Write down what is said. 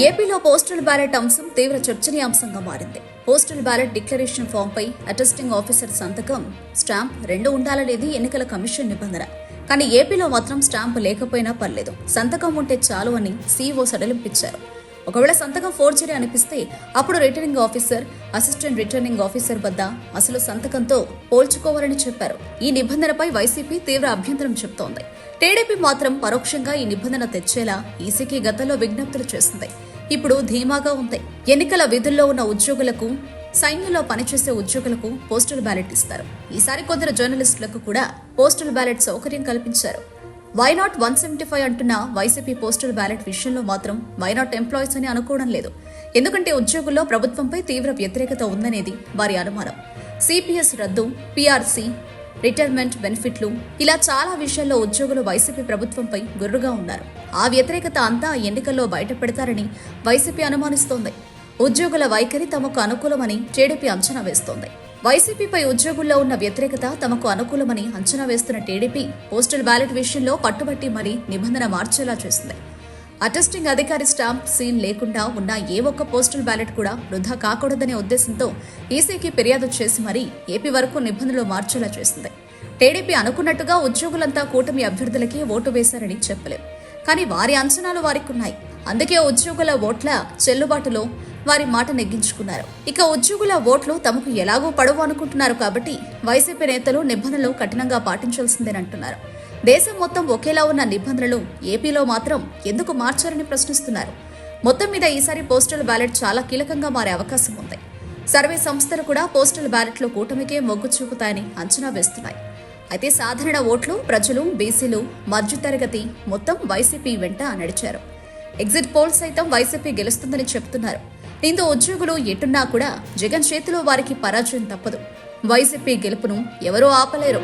ఏపీలో postal ballot అంశం తీవ్ర చర్చనీయాంశంగా మారింది. పోస్టల్ బ్యాలెట్ డిక్లరేషన్ ఫామ్ పై అటెస్టింగ్ ఆఫీసర్ సంతకం, స్టాంప్ రెండు ఉండాలనేది ఎన్నికల కమిషన్ నిబంధన. కానీ ఏపీలో మాత్రం స్టాంప్ లేకపోయినా పర్లేదు, సంతకం ఉంటే చాలు అని సీఈఓ సడలింపించారు. ఒకవేళ సంతకం ఫోర్జరీ అనిపిస్తే అప్పుడు returning officer, assistant returning officer వద్ద అసలు సంతకంతో పోల్చుకోవాలని చెప్పారు. ఈ నిబంధనపై వైసీపీ తీవ్ర అభ్యంతరం చెబుతోంది. టీడీపీ మాత్రం పరోక్షంగా ఈ నిబంధన తెచ్చేలా ఈసీకి గతంలో విజ్ఞప్తులు చేసింది. ఇప్పుడు ధీమాగా ఉంది. ఎన్నికల విధుల్లో ఉన్న ఉద్యోగులకు, సైన్యంలో పనిచేసే ఉద్యోగులకు పోస్టల్ బ్యాలెట్ ఇస్తారు. ఈసారి కొందరు జర్నలిస్టులకు కూడా పోస్టల్ బ్యాలెట్ సౌకర్యం కల్పించారు. వైనాట్ 175 అంటున్న వైసీపీ పోస్టల్ బ్యాలెట్ విషయంలో మాత్రం వైనాట్ ఎంప్లాయీస్ అని అనుకోవడం లేదు. ఎందుకంటే ఉద్యోగుల్లో ప్రభుత్వంపై తీవ్ర వ్యతిరేకత ఉందనేది వారి అనుమానం. సిపిఎస్ రద్దు, పీఆర్సీ, రిటైర్మెంట్ బెనిఫిట్లు, ఇలా చాలా విషయాల్లో ఉద్యోగులు వైసీపీ ప్రభుత్వంపై గుర్రుగా ఉన్నారు. ఆ వ్యతిరేకత అంతా ఎన్నికల్లో బయటపెడతారని వైసీపీ అనుమానిస్తోంది. ఉద్యోగుల వైఖరి తమకు అనుకూలమని టీడీపీ అంచనా వేస్తోంది. వైసీపీపై ఉద్యోగుల్లో ఉన్న వ్యతిరేకత తమకు అనుకూలమని అంచనా వేస్తున్న టీడీపీ పోస్టల్ బ్యాలెట్ విషయంలో పట్టుబట్టి మరీ నిబంధన మార్చేలా చేసింది. అటెస్టింగ్ అధికారి స్టాంప్, సీల్ లేకుండా ఉన్న ఏ ఒక్క పోస్టల్ బ్యాలెట్ కూడా వృధా కాకూడదనే ఉద్దేశంతో ఈసీకి ఫిర్యాదు చేసి మరీ ఏపీ వరకు నిబంధనలు మార్చేలా చేసింది. టీడీపీ అనుకున్నట్టుగా ఉద్యోగులంతా కూటమి అభ్యర్థులకి ఓటు వేశారని చెప్పలేం. కానీ వారి అంచనాలు వారికున్నాయి. అందుకే ఉద్యోగుల ఓట్ల చెల్లుబాటులో వారి మాట నెగ్గించుకున్నారు. ఇక ఉద్యోగుల ఓట్లు తమకు ఎలాగో పడవు అనుకుంటున్నారు కాబట్టి వైసీపీ నేతలు నిబంధనలు కఠినంగా పాటించాల్సిందేనంటున్నారు. దేశం మొత్తం ఒకేలా ఉన్న నిబంధనలు ఏపీలో మాత్రం ఎందుకు మార్చారని ప్రశ్నిస్తున్నారు. మొత్తం మీద ఈసారి పోస్టల్ బ్యాలెట్ చాలా కీలకంగా మారే అవకాశం ఉంది. సర్వే సంస్థలు కూడా పోస్టల్ బ్యాలెట్లో కూటమికే మొగ్గు చూపుతాయని అంచనా వేస్తున్నాయి. అయితే సాధారణ ఓట్లు, ప్రజలు, బీసీలు, మధ్యతరగతి మొత్తం వైసీపీ వెంట నడిచారు. ఎగ్జిట్ పోల్స్ సైతం వైసీపీ గెలుస్తుందని చెబుతున్నారు. దీంతో ఉద్యోగులు ఎటున్నా కూడా జగన్ చేతిలో వారికి పరాజయం తప్పదు. వైసీపీ గెలుపును ఎవరూ ఆపలేరు.